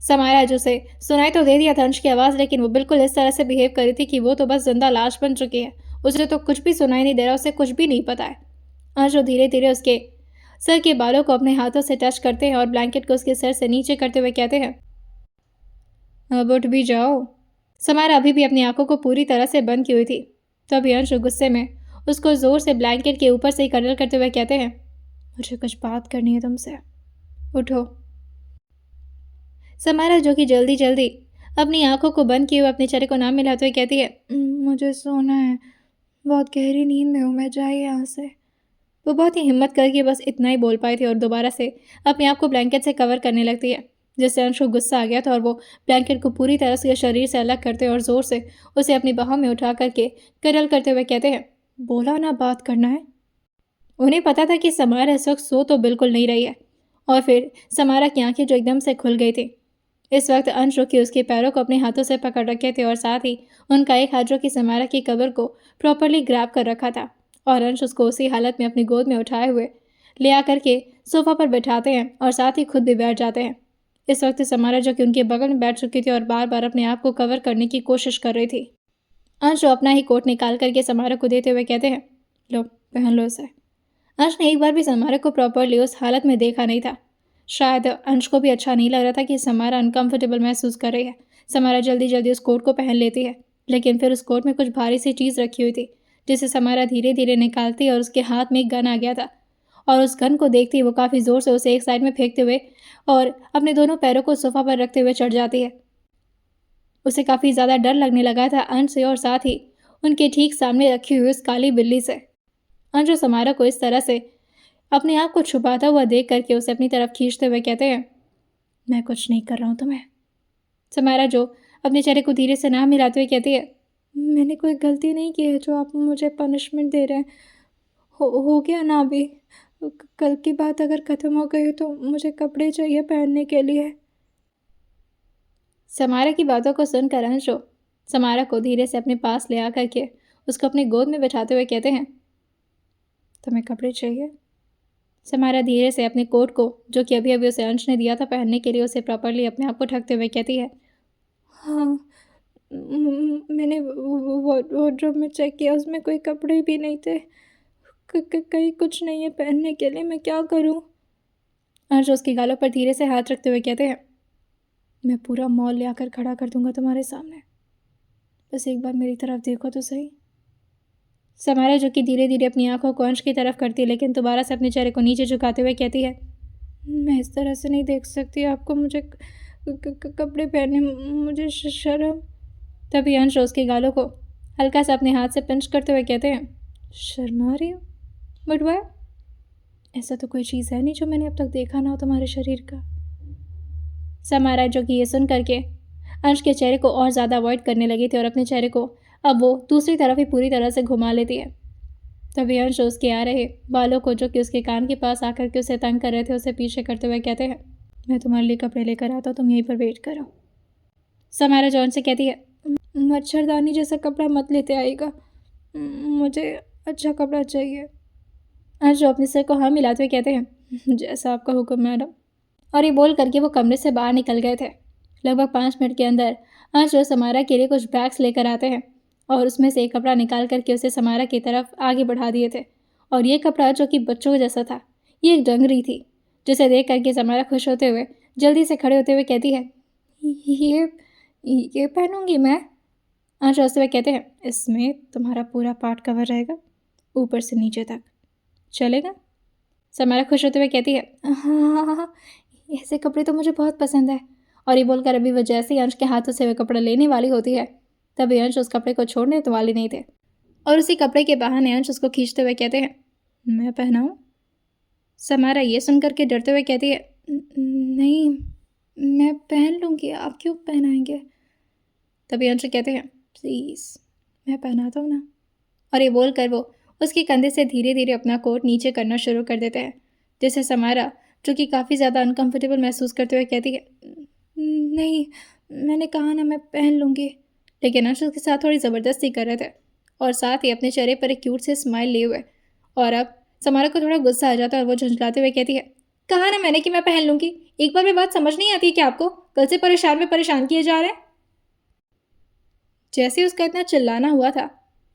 समारा जो से सुनाई तो दे दिया था अंश की आवाज़, लेकिन वो बिल्कुल इस तरह से बिहेव कर रही थी कि वो तो बस जिंदा लाश बन चुकी है। उसे तो कुछ भी सुनाई नहीं दे रहा, उसे कुछ भी नहीं पता है। अंशु धीरे धीरे उसके सर के बालों को अपने हाथों से टच करते हैं और ब्लैंकेट को उसके सर से नीचे करते हुए कहते हैं, अब उठ भी जाओ। समारा अभी भी अपनी आंखों को पूरी तरह से बंद की हुई थी। तभी अंशु गुस्से में उसको जोर से ब्लैंकेट के ऊपर से ही कडल करते हुए कहते हैं, मुझे कुछ बात करनी है तुमसे, उठो। समारा जो कि जल्दी जल्दी अपनी आंखों को बंद किए हुए अपने चेहरे को नाम मिलाते हुए कहती है, मुझे सोना है, बहुत गहरी नींद में हूँ मैं, जाइए यहाँ से। वो बहुत ही हिम्मत करके बस इतना ही बोल पाई थी और दोबारा से अपने आप को ब्लैंकेट से कवर करने लगती है, जिससे अंश को गुस्सा आ गया था और वो ब्लैंकेट को पूरी तरह से शरीर से अलग करते और ज़ोर से उसे अपनी बाहों में उठा करके करल करते हुए कहते हैं, बोला ना बात करना है। उन्हें पता था कि समारा इस वक्त सो तो बिल्कुल नहीं रही है, और फिर समारा की आंखें जो एकदम से खुल गई थी। इस वक्त अंश जो कि उसके पैरों को अपने हाथों से पकड़ रखे थे और साथ ही उनका एक हाथ जो कि समारा की कबर को प्रॉपरली ग्रैब कर रखा था, और अंश उसको उसी हालत में अपनी गोद में उठाए हुए ले आकर के सोफा पर बैठाते हैं और साथ ही खुद भी बैठ जाते हैं। इस वक्त समारा जो कि उनके बगल में बैठ चुकी थी और बार बार अपने आप को कवर करने की कोशिश कर रही थी। अंश अपना ही कोट निकाल करके समारा को देते हुए कहते हैं, लो पहन लो इसे। अंश ने एक बार भी समारा को प्रॉपरली उस हालत में देखा नहीं था। शायद अंश को भी अच्छा नहीं लग रहा था कि समारा अनकंफर्टेबल महसूस कर रही है। समारा जल्दी जल्दी उस कोट को पहन लेती है, लेकिन फिर उस कोट में कुछ भारी सी चीज़ रखी हुई थी, जिसे समारा धीरे धीरे निकालती है और उसके हाथ में एक गन आ गया था। और उस गन को देखते ही वो काफ़ी ज़ोर से उसे एक साइड में फेंकते हुए और अपने दोनों पैरों को सोफा पर रखते हुए चढ़ जाती है। उसे काफ़ी ज़्यादा डर लगने लगा था अंश से और साथ ही उनके ठीक सामने रखी हुई उस काली बिल्ली से। अंश समारा को इस तरह से अपने आप को छुपाता हुआ देख करके उसे अपनी तरफ खींचते हुए कहते हैं, मैं कुछ नहीं कर रहा हूँ तुम्हें। समारा जो अपने चेहरे को धीरे से ना मिलाते हुए कहती है, मैंने कोई गलती नहीं की है जो आप मुझे पनिशमेंट दे रहे हैं। हो गया ना अभी, कल की बात अगर ख़त्म हो गई तो मुझे कपड़े चाहिए पहनने के लिए। समारा की बातों को सुनकर अंशु समारा को धीरे से अपने पास ले आकर के उसको अपनी गोद में बैठाते हुए कहते हैं, तुम्हें कपड़े चाहिए। समारा धीरे से अपने कोट को जो कि अभी अभी उसे अंश ने दिया था पहनने के लिए उसे प्रॉपरली अपने आप को ढकते हुए कहती है, हाँ मैंने वार्डरोब में चेक किया, उसमें कोई कपड़े भी नहीं थे, कहीं कुछ नहीं है पहनने के लिए, मैं क्या करूँ। अंश उसके गालों पर धीरे से हाथ रखते हुए कहते हैं, मैं पूरा मॉल ले आकर खड़ा कर दूंगा तुम्हारे सामने, बस एक बार मेरी तरफ देखो तो सही। समारा जो कि धीरे धीरे अपनी आंखों को अंश की तरफ करती है, लेकिन दोबारा से अपने चेहरे को नीचे झुकाते हुए कहती है, मैं इस तरह से नहीं देख सकती आपको, मुझे कपड़े पहने, मुझे शर्म। तभी अंश उसके गालों को हल्का सा अपने हाथ से पिंच करते हुए कहते हैं, शर्मा रही हो बटवा, ऐसा तो कोई चीज़ है नहीं जो मैंने अब तक देखा ना हो तुम्हारे शरीर का। समारा जो कि ये सुन करके अंश के चेहरे को और ज़्यादा अवॉइड करने लगी थी और अपने चेहरे को अब वो दूसरी तरफ ही पूरी तरह से घुमा लेती है। तभी अंश उसके आ रहे बालों को जो कि उसके कान के पास आकर के उसे तंग कर रहे थे उसे पीछे करते हुए कहते हैं, मैं तुम्हारे लिए कपड़े लेकर आता हूँ, तुम यहीं पर वेट करो। समारा जॉन से कहती है, मच्छरदानी जैसा कपड़ा मत लेते आएगा, मुझे अच्छा कपड़ा चाहिए। अंश जो अपने सर को हाँ मिलाते हुए कहते हैं, जैसा आपका हुक्म मैडम। और ये बोल करके वो कमरे से बाहर निकल गए थे। लगभग 5 मिनट के अंदर अंश जो समारा के लिए कुछ बैग्स लेकर आते हैं और उसमें से एक कपड़ा निकाल करके उसे समारा की तरफ आगे बढ़ा दिए थे। और ये कपड़ा जो कि बच्चों जैसा था, ये एक डंगरी थी, जिसे देख करके समारा खुश होते हुए जल्दी से खड़े होते हुए कहती है, ये पहनूंगी मैं। अंश हंसते हुए कहते हैं, इसमें तुम्हारा पूरा पार्ट कवर रहेगा, ऊपर से नीचे तक, चलेगा। समारा खुश होते हुए कहती है, हाँ, ऐसे कपड़े तो मुझे बहुत पसंद है। और ये बोलकर अभी वह जैसे ही अंश के हाथों से वह कपड़ा लेने वाली होती है, तभी अंश उस कपड़े को छोड़ने तो वाले नहीं थे और उसी कपड़े के बहाने अंश उसको खींचते हुए कहते हैं, मैं पहनाऊँ। समारा ये सुनकर के डरते हुए कहती है, नहीं मैं पहन लूँगी, आप क्यों पहनाएंगे। तभी अंश कहते हैं, प्लीज़ मैं पहनाता हूँ ना। और ये बोलकर वो उसके कंधे से धीरे धीरे अपना कोट नीचे करना शुरू कर देते हैं, जिससे समारा जो कि काफ़ी ज़्यादा अनकंफर्टेबल महसूस करते हुए कहती है, नहीं मैंने कहा ना मैं पहन लूँगी। लेकिन अंश उसके साथ थोड़ी ज़बरदस्ती कर रहे थे और साथ ही अपने चेहरे पर एक क्यूट से स्माइल लिए हुए। और अब समारा को थोड़ा गुस्सा आ जाता है और वो झुंझलाते हुए कहती है, कहा ना मैंने कि मैं पहन लूँगी। एक बार में बात समझ नहीं आती है कि आपको कल से परेशान में परेशान किए जा रहे हैं। जैसे ही उसका इतना चिल्लाना हुआ था,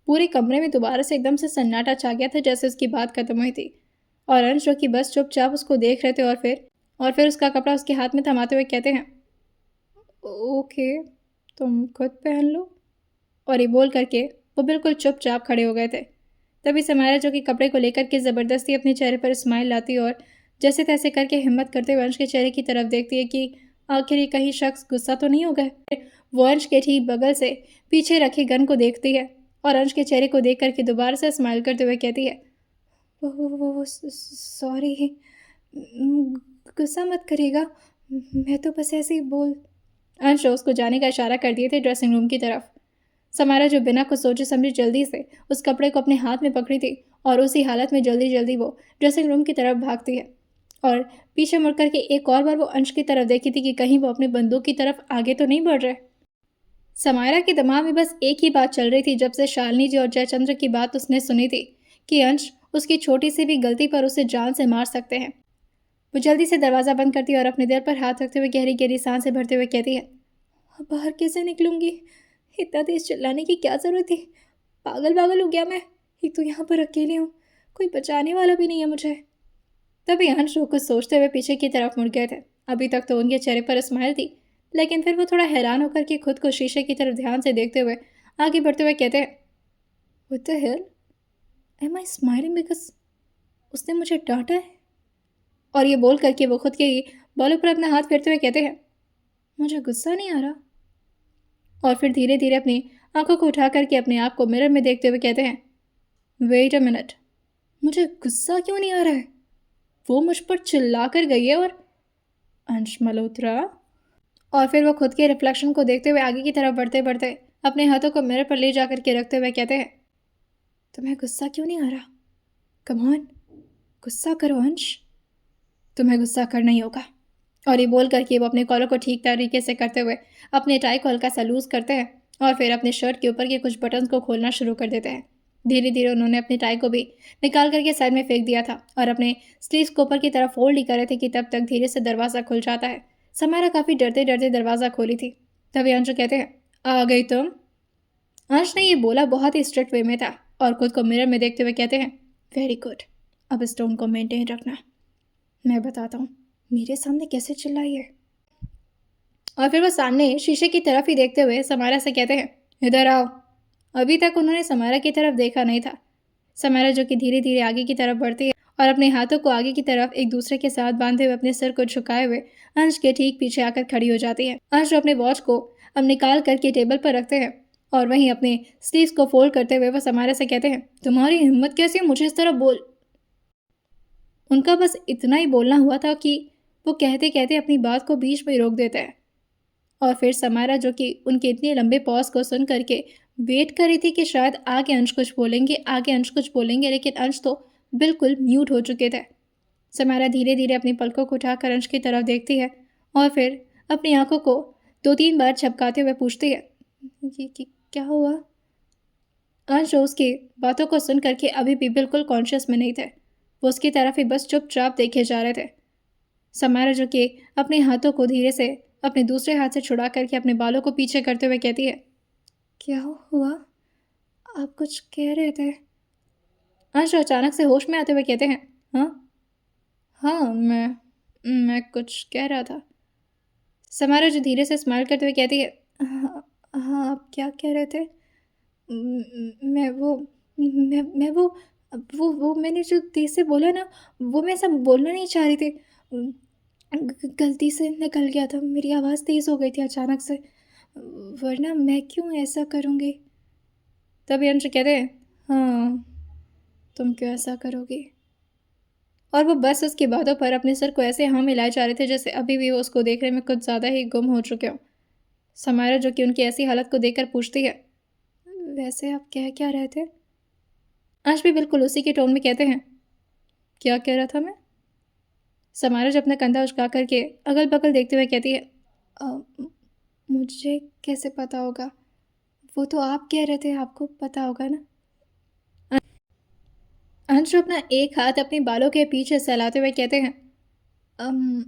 पूरे कमरे में दोबारा से एकदम से सन्नाटा छा गया था जैसे उसकी बात खत्म हुई थी। और अंश जो कि बस चुपचाप उसको देख रहे थे और फिर उसका कपड़ा उसके हाथ में थमाते हुए कहते हैं, ओके, तुम खुद पहन लो। और ये बोल करके वो बिल्कुल चुपचाप खड़े हो गए थे। तभी समारा जो कि कपड़े को लेकर के ज़बरदस्ती अपने चेहरे पर स्माइल लाती और जैसे तैसे करके हिम्मत करते हुए अंश के चेहरे की तरफ देखती है कि आखिर ये कहीं शख्स गुस्सा तो नहीं हो गए। वो अंश के ठीक बगल से पीछे रखे गन को देखती है और अंश के चेहरे को देख करके दोबारा से स्माइल करते हुए कहती है, वो सॉरी, गुस्सा मत करिएगा, मैं तो बस ऐसे ही बोल। अंश उसको जाने का इशारा कर दिए थे ड्रेसिंग रूम की तरफ। समारा जो बिना कुछ सोचे समझे जल्दी से उस कपड़े को अपने हाथ में पकड़ी थी और उसी हालत में जल्दी जल्दी वो ड्रेसिंग रूम की तरफ भागती है और पीछे मुड़ करके एक और बार वो अंश की तरफ देखी थी कि कहीं वो अपनी बंदूक की तरफ आगे तो नहीं बढ़ रहे। समारा के दिमाग में बस एक ही बात चल रही थी जब से शालिनी जी और जयचंद्र की बात उसने सुनी थी कि अंश उसकी छोटी सी भी गलती पर उसे जान से मार सकते हैं। वो जल्दी से दरवाज़ा बंद करती है और अपने दिल पर हाथ रखते हुए गहरी गहरी सांसें भरते हुए कहती है, अब बाहर कैसे निकलूंगी? इतना तेज चिल्लाने की क्या ज़रूरत थी? पागल पागल हो गया मैं। एक तो यहाँ पर अकेले हूँ, कोई बचाने वाला भी नहीं है मुझे। तभी अंश कुछ सोचते हुए पीछे की तरफ मुड़ गए थे। अभी तक तो उनके चेहरे पर स्माइल थी, लेकिन फिर वो थोड़ा हैरान होकर के खुद को शीशे की तरफ ध्यान से देखते हुए आगे बढ़ते हुए कहते हैं, what the hell, am I smiling because उसने मुझे डांटा है? और ये बोल करके वो खुद के ही बालों पर अपना हाथ फेरते हुए कहते हैं, मुझे गुस्सा नहीं आ रहा। और फिर धीरे धीरे अपनी आंखों को उठा करके अपने आप को मिरर में देखते हुए कहते हैं, वेट अ मिनट, मुझे गुस्सा क्यों नहीं आ रहा है? वो मुझ पर चिल्ला कर गई है। और अंश मल्होत्रा। और फिर वो खुद के रिफ्लेक्शन को देखते हुए आगे की तरफ बढ़ते बढ़ते अपने हाथों को मिरर पर ले जाकर के रखते हुए कहते हैं, तुम्हें गुस्सा क्यों नहीं आ रहा? कम ऑन, गुस्सा करो अंश, तुम्हें गुस्सा करना ही होगा। और ये बोल करके वो अपने कॉलर को ठीक तरीके से करते हुए अपने टाई को हल्का सा लूज करते हैं और फिर अपने शर्ट के ऊपर के कुछ बटन्स को खोलना शुरू कर देते हैं। धीरे धीरे उन्होंने अपनी टाई को भी निकाल करके साइड में फेंक दिया था और अपने स्लीव्स को ऊपर की तरफ फोल्ड ही कर रहे थे कि तब तक धीरे से दरवाज़ा खुल जाता है। समारा काफ़ी डरते डरते दरवाज़ा खोली थी। तभी अंशु कहते हैं, आ गई तुम? अंश ने ये बोला बहुत ही स्ट्रिक्ट वे में था और खुद को मिरर में देखते हुए कहते हैं, वेरी गुड, अब इस टोन को मेंटेन रखना। मैं बताता हूँ मेरे सामने कैसे चिल्लाई है। और फिर वो सामने शीशे की तरफ ही देखते हुए समारा से कहते हैं, इधर आओ। अभी तक उन्होंने समारा की तरफ देखा नहीं था। समारा जो कि धीरे धीरे आगे की तरफ बढ़ती है और अपने हाथों को आगे की तरफ एक दूसरे के साथ बांधे हुए अपने सिर को झुकाए हुए अंश के ठीक पीछे आकर खड़ी हो जाती है। अंश अपने वॉच को अब निकाल करके टेबल पर रखते हैं और वहीं अपने स्लीव्स को फोल्ड करते हुए वो समारा से कहते हैं, तुम्हारी हिम्मत कैसी है मुझे इस तरह बोल। उनका बस इतना ही बोलना हुआ था कि वो कहते कहते अपनी बात को बीच में ही रोक देते हैं। और फिर समारा जो कि उनके इतने लंबे पॉज को सुन करके वेट कर रही थी कि शायद आगे अंश कुछ बोलेंगे, आगे अंश कुछ बोलेंगे, लेकिन अंश तो बिल्कुल म्यूट हो चुके थे। समारा धीरे धीरे अपनी पलकों को उठाकर अंश की तरफ देखती है और फिर अपनी आंखों को 2-3 बार झपकाते हुए पूछती है, ये क्या हुआ? अंश उसकी बातों को सुन करके अभी भी बिल्कुल कॉन्शियस में नहीं थे। वो उसकी तरफ ही बस चुपचाप देखे जा रहे थे। समारा जो कि अपने हाथों को धीरे से अपने दूसरे हाथ से छुड़ा करके अपने बालों को पीछे करते हुए कहती है, क्या हुआ? आप कुछ कह रहे थे? अंश अचानक से होश में आते हुए कहते हैं, हाँ हाँ, मैं कुछ कह रहा था। समारा जो धीरे से स्माइल करते हुए कहती है, हाँ हाँ, आप क्या कह रहे थे? मैं वो मैंने जो तेज से बोला ना, वो मैं सब बोलना नहीं चाह रही थी। गलती से निकल गया था, मेरी आवाज़ तेज़ हो गई थी अचानक से, वरना मैं क्यों ऐसा करूँगी? तभी अंश कहते हैं, हाँ, तुम क्यों ऐसा करोगी? और वो बस उसकी बातों पर अपने सर को ऐसे हाँ मिलाए जा रहे थे जैसे अभी भी वो उसको देखने में कुछ ज़्यादा ही गुम हो चुके हों। समारा जो कि उनकी ऐसी हालत को देखकर पूछती है, वैसे आप कह क्या रहे थे? अंश भी बिल्कुल उसी के टोन में कहते हैं, क्या कह रहा था मैं? समारा जो अपना कंधा उचका करके अगल बगल देखते हुए कहती है, "अ, मुझे कैसे पता होगा? वो तो आप कह रहे थे आपको पता होगा ना। अंश अपना एक हाथ अपने बालों के पीछे सहलाते हुए कहते हैं, अम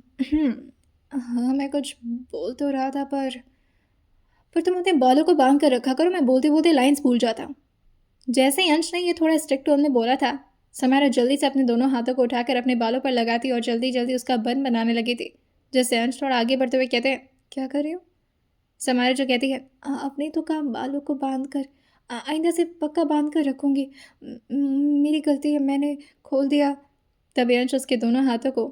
हाँ, मैं कुछ बोल तो रहा था, पर तुम अपने बालों को बांध कर रखा करो, मैं बोलते बोलते लाइंस भूल जाता हूँ। जैसे ही अंश ने ये थोड़ा स्ट्रिक्ट टोन में बोला था, समारा जल्दी से अपने दोनों हाथों को उठाकर अपने बालों पर लगाती और जल्दी जल्दी उसका बन बनाने लगी थी। जिससे अंश थोड़ा आगे बढ़ते हुए कहते हैं, क्या कर रही हो? समारा जो कहती है, अपने तो काम बालों को बांध कर, आइंदा से पक्का बांध कर रखूँगी। मेरी गलती है, मैंने खोल दिया। तभी अंश उसके दोनों हाथों को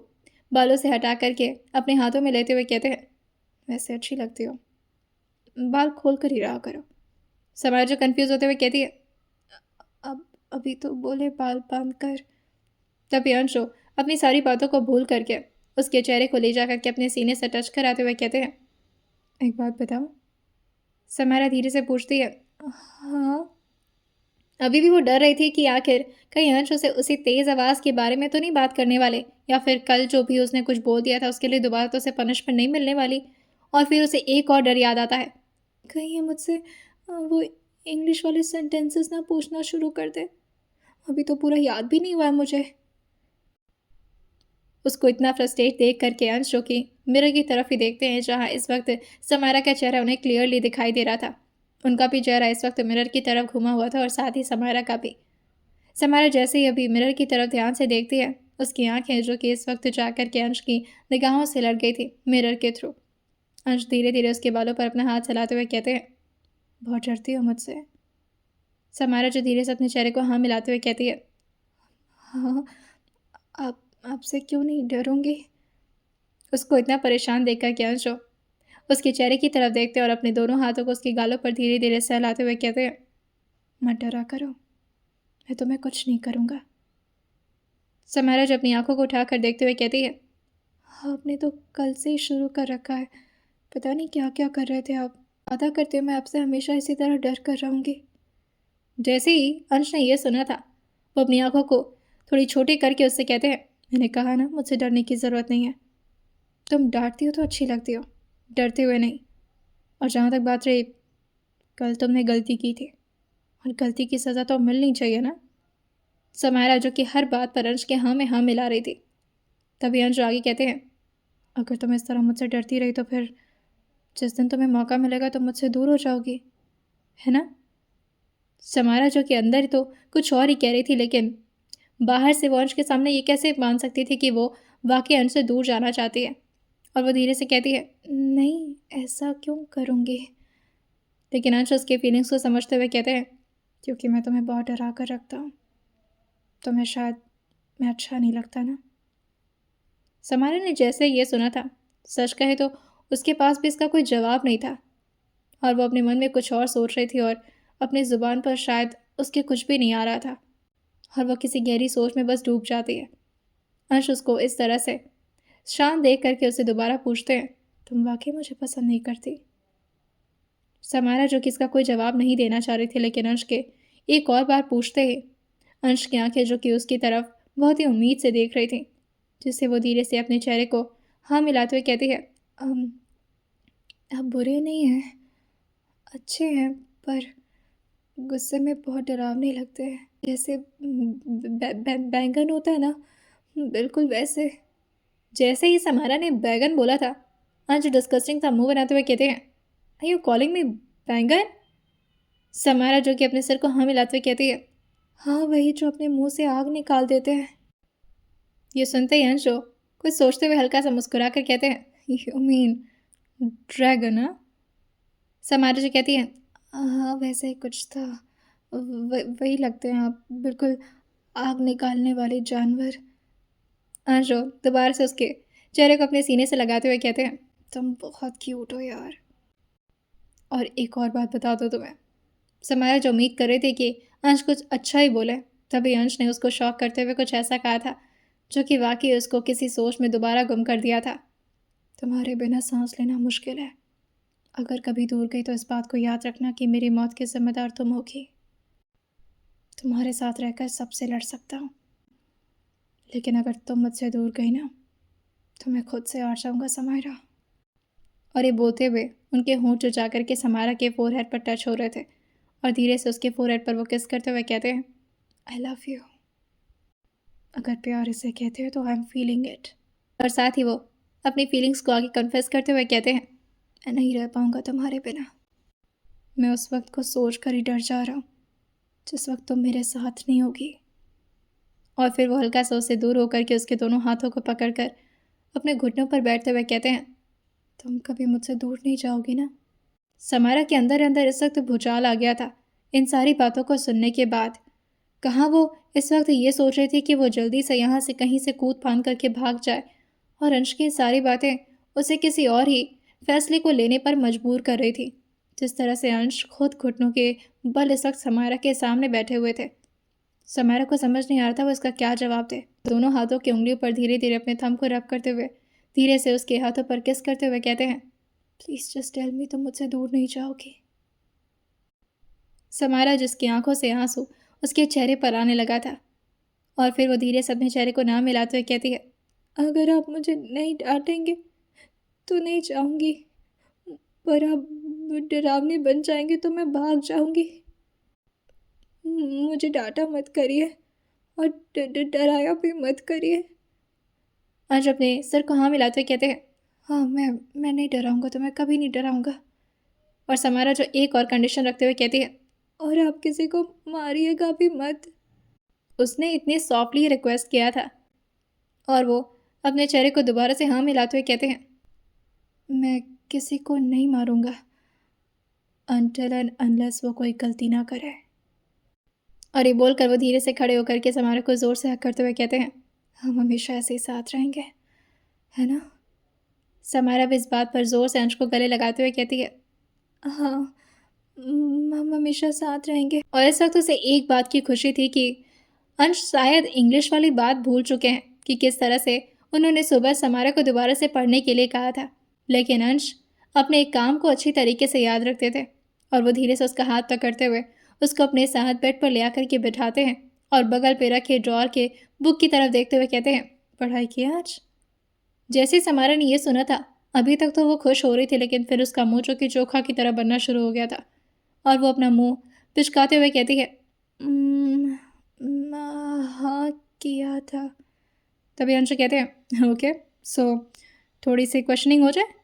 बालों से हटा करके अपने हाथों में लेते हुए कहते हैं, वैसे अच्छी लगती हो, बाल खोल कर ही रहा करो। समारा जो कन्फ्यूज़ होते हुए कहती है, अब अभी तो बोले बाल बांध कर। तभी अंशु अपनी सारी बातों को भूल करके उसके चेहरे को ले जा करके अपने सीने से टच कराते हुए कहते हैं, एक बात बताओ? समारा धीरे से पूछती है, हाँ। अभी भी वो डर रही थी कि आखिर कहीं अंश उसे उसी तेज आवाज़ के बारे में तो नहीं बात करने वाले, या फिर कल जो भी उसने कुछ बोल दिया था उसके लिए दोबारा तो उसे पनिशमेंट नहीं मिलने वाली। और फिर उसे एक और डर याद आता है, कहीं ये मुझसे वो इंग्लिश वाले सेंटेंसेस ना पूछना शुरू कर दे। अभी तो पूरा याद भी नहीं हुआ है मुझे। उसको इतना फ्रस्ट्रेट देख करके अंश जो कि मिरर की तरफ ही देखते हैं, जहाँ इस वक्त समारा का चेहरा उन्हें क्लियरली दिखाई दे रहा था। उनका भी चेहरा इस वक्त मिरर की तरफ घुमा हुआ था और साथ ही समारा का भी। समारा जैसे ही अभी मिरर की तरफ ध्यान से देखती है, उसकी आंखें जो कि इस वक्त जाकर के अंश की निगाहों से लड़ गई थी मिरर के थ्रू। अंश धीरे धीरे उसके बालों पर अपना हाथ चलाते हुए कहते हैं, बहुत डरती हो मुझसे? समारा जो धीरे से अपने चेहरे को हाँ मिलाते हुए कहती है, हाँ, आप आपसे क्यों नहीं डरूंगी। उसको इतना परेशान देखकर कि अंश उसके चेहरे की तरफ देखते और अपने दोनों हाथों को उसकी गालों पर धीरे धीरे सहलाते हुए कहते हैं, मत डरा करो, मैं तुम्हें कुछ नहीं करूँगा। समारा जो अपनी आंखों को उठाकर देखते हुए कहती है, आपने तो कल से ही शुरू कर रखा है, पता नहीं क्या क्या कर रहे थे आप। वादा करते हो मैं आपसे हमेशा इसी तरह डर कर रहूँगी। जैसे ही अंश ने यह सुना था, वो अपनी आंखों को थोड़ी छोटी करके उससे कहते हैं, मैंने कहा ना मुझसे डरने की ज़रूरत नहीं है। तुम डांटती हो तो अच्छी लगती हो, डरते हुए नहीं। और जहाँ तक बात रही, कल तुमने गलती की थी और गलती की सज़ा तो मिलनी चाहिए ना। समायरा जो कि हर बात पर अंश के हाँ में हाँ मिला रही थी। तभी अंश आगे कहते हैं, अगर तुम इस तरह मुझसे डरती रही तो फिर जिस दिन तुम्हें मौका मिलेगा तो मुझसे दूर हो जाओगी, है ना? समायरा जो कि अंदर तो कुछ और ही कह रही थी, लेकिन बाहर से वो अंश के सामने ये कैसे मान सकती थी कि वो वाकई अंश से दूर जाना चाहती है। और वो धीरे से कहती है, नहीं, ऐसा क्यों करूँगी। लेकिन अंश उसके फीलिंग्स को समझते हुए कहते हैं, क्योंकि मैं तुम्हें बहुत डरा कर रखता हूँ, तुम्हें शायद मैं अच्छा नहीं लगता ना। समारा ने जैसे ये सुना था, सच कहे तो उसके पास भी इसका कोई जवाब नहीं था। और वो अपने मन में कुछ और सोच रही थी और अपनी ज़ुबान पर शायद उसके कुछ भी नहीं आ रहा था। और वह किसी गहरी सोच में बस डूब जाती है। अंश उसको इस तरह से शांत देख करके उसे दोबारा पूछते हैं, तुम वाकई मुझे पसंद नहीं करती? समारा जो कि इसका कोई जवाब नहीं देना चाह रही थी, लेकिन अंश के एक और बार पूछते ही अंश की आंखें जो कि उसकी तरफ बहुत ही उम्मीद से देख रही थी, जिससे वो धीरे से अपने चेहरे को हाँ मिलाते हुए कहती है, "अम, आप बुरे नहीं हैं, अच्छे हैं, पर गुस्से में बहुत डरावने लगते हैं, जैसे बैंगन होता है ना, बिल्कुल वैसे।" जैसे ही समारा ने बैगन बोला था, अंश डिस्कस्टिंग सा मुंह बनाते हुए कहते हैं, आर यू कॉलिंग मी बैंगन? समारा जो कि अपने सिर को हाँ मिलाते हुए कहती है, हाँ, वही जो अपने मुंह से आग निकाल देते हैं। ये सुनते ही अंशु कुछ सोचते हुए हल्का सा मुस्कुरा कर कहते हैं, यू मीन ड्रैगन? हाँ। समारा जो कहती है, हाँ, वैसे ही कुछ था, वही लगते हैं आप, बिल्कुल आग निकालने वाले जानवर। अंशु दोबारा से उसके चेहरे को अपने सीने से लगाते हुए कहते हैं, तुम बहुत क्यूट हो यार। और एक और बात बता दो तुम्हें। समाया जो उम्मीद कर रही थी कि अंश कुछ अच्छा ही बोले, तभी अंश ने उसको शॉक करते हुए कुछ ऐसा कहा था जो कि वाकई उसको किसी सोच में दोबारा गुम कर दिया था। तुम्हारे बिना सांस लेना मुश्किल है। अगर कभी दूर गई तो इस बात को याद रखना कि मेरी मौत की जिम्मेदार तुम होगी। तुम्हारे साथ रहकर सबसे लड़ सकता हूँ, लेकिन अगर तुम मुझसे दूर गई ना, तो मैं खुद से हार जाऊँगा समायरा। और ये बोलते हुए उनके होंठ जा करके समारा के फोरहेड पर टच हो रहे थे और धीरे से उसके फोरहेड पर वो किस करते हुए कहते हैं, आई लव यू। अगर प्यार इसे कहते हैं तो आई एम फीलिंग इट। और साथ ही वो अपनी फीलिंग्स को आगे कन्फेस करते हुए कहते हैं, मैं नहीं रह पाऊंगा तुम्हारे बिना। मैं उस वक्त को सोच कर ही डर जा रहा हूँ जिस वक्त तुम मेरे साथ नहीं होगी। और फिर वो हल्का सा उससे दूर होकर के उसके दोनों हाथों को पकड़कर अपने घुटनों पर बैठते हुए कहते हैं, तुम कभी मुझसे दूर नहीं जाओगी ना। समारा के अंदर अंदर इस वक्त भूचाल आ गया था इन सारी बातों को सुनने के बाद। कहाँ वो इस वक्त ये सोच रही थी कि वो जल्दी से यहाँ से कहीं से कूद फांद करके भाग जाए, और अंश की सारी बातें उसे किसी और ही फैसले को लेने पर मजबूर कर रही थी। जिस तरह से अंश खुद घुटनों के बल इस वक्त समारा के सामने बैठे हुए थे, समारा को समझ नहीं आ रहा था वो इसका क्या जवाब दे। दोनों हाथों की उंगलियों पर धीरे धीरे अपने थंब को रब करते हुए धीरे से उसके हाथों पर किस करते हुए कहते हैं, प्लीज़ जस्ट टेल मी तुम मुझसे दूर नहीं जाओगी। समारा जिसकी आंखों से आंसू उसके चेहरे पर आने लगा था, और फिर वो धीरे से अपने चेहरे को ना मिलाते हुए कहती है, अगर आप मुझे नहीं डांटेंगे तो नहीं जाऊंगी, पर आप डरावनी बन जाएंगे तो मैं भाग जाऊंगी। मुझे डांटा मत करिए और डराया भी मत करिए। आज अपने सर को हाँ मिलाते हुए कहते हैं, हाँ मैं नहीं डराऊंगा, तो मैं कभी नहीं डराऊंगा। और समारा जो एक और कंडीशन रखते हुए कहती है, और आप किसी को मारिएगा भी मत। उसने इतने सॉफ्टली रिक्वेस्ट किया था, और वो अपने चेहरे को दोबारा से हाँ मिलाते हुए कहते हैं, मैं किसी को नहीं मारूंगा अनटिल एंड अनलेस वो कोई गलती ना करे। और ये बोलकर वो धीरे से खड़े होकर के समारा को ज़ोर से हक करते हुए कहते हैं, हम हमेशा ऐसे ही साथ रहेंगे, है ना। समारा भी इस बात पर ज़ोर से अंश को गले लगाते हुए कहती है, हाँ हम हमेशा साथ रहेंगे। और इस वक्त उसे एक बात की खुशी थी कि अंश शायद इंग्लिश वाली बात भूल चुके हैं कि किस तरह से उन्होंने सुबह समारा को दोबारा से पढ़ने के लिए कहा था। लेकिन अंश अपने एक काम को अच्छी तरीके से याद रखते थे, और वो धीरे से उसका हाथ पकड़ते हुए उसको अपने साथ बेड पर ले आकर के बिठाते हैं और बगल पे रखे ड्रॉर के बुक की तरफ देखते हुए कहते हैं, पढ़ाई की आज। जैसे समारा ने यह सुना था, अभी तक तो वो खुश हो रही थी, लेकिन फिर उसका मुंह जो कि चोखा की तरह बनना शुरू हो गया था, और वो अपना मुंह पिचकाते हुए कहती है, हाँ किया था। तभी अंश कहते हैं, ओके सो थोड़ी सी क्वेश्चनिंग हो जाए।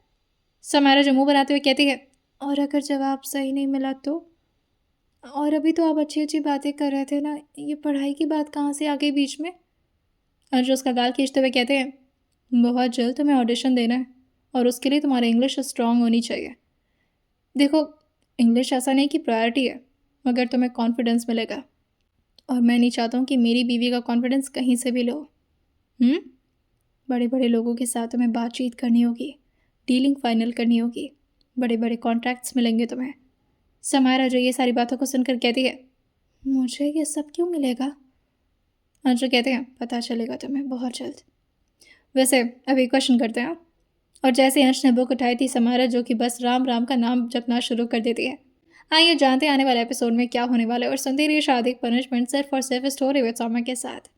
समारा जो मुंह बनाते हुए कहती है, और अगर जवाब सही नहीं मिला तो। और अभी तो आप अच्छी अच्छी बातें कर रहे थे ना, ये पढ़ाई की बात कहाँ से आ गई बीच में। अंश उसका गाल खींचते हुए कहते हैं, बहुत जल्द तुम्हें ऑडिशन देना है, और उसके लिए तुम्हारी इंग्लिश स्ट्रांग होनी चाहिए। देखो इंग्लिश ऐसा नहीं कि प्रायोरिटी है, मगर तुम्हें कॉन्फिडेंस मिलेगा, और मैं नहीं चाहता हूँ कि मेरी बीवी का कॉन्फिडेंस कहीं से भी लो। बड़े बड़े लोगों के साथ तुम्हें बातचीत करनी होगी, डीलिंग फाइनल करनी होगी, बड़े बड़े कॉन्ट्रैक्ट्स मिलेंगे तुम्हें। समारा जो ये सारी बातों को सुनकर कहती है, मुझे ये सब क्यों मिलेगा। अंशु कहते हैं, पता चलेगा तुम्हें बहुत जल्द। वैसे अभी क्वेश्चन करते हैं। और जैसे अंश ने बुक उठाई थी, समारा जो कि बस राम राम का नाम जपना शुरू कर देती है। आइए जानते हैं आने वाले एपिसोड में क्या होने वाला है, और सुनते रहिए शादी पनिशमेंट सिर्फ और सिर्फ स्टोरी विद सौम्या के साथ।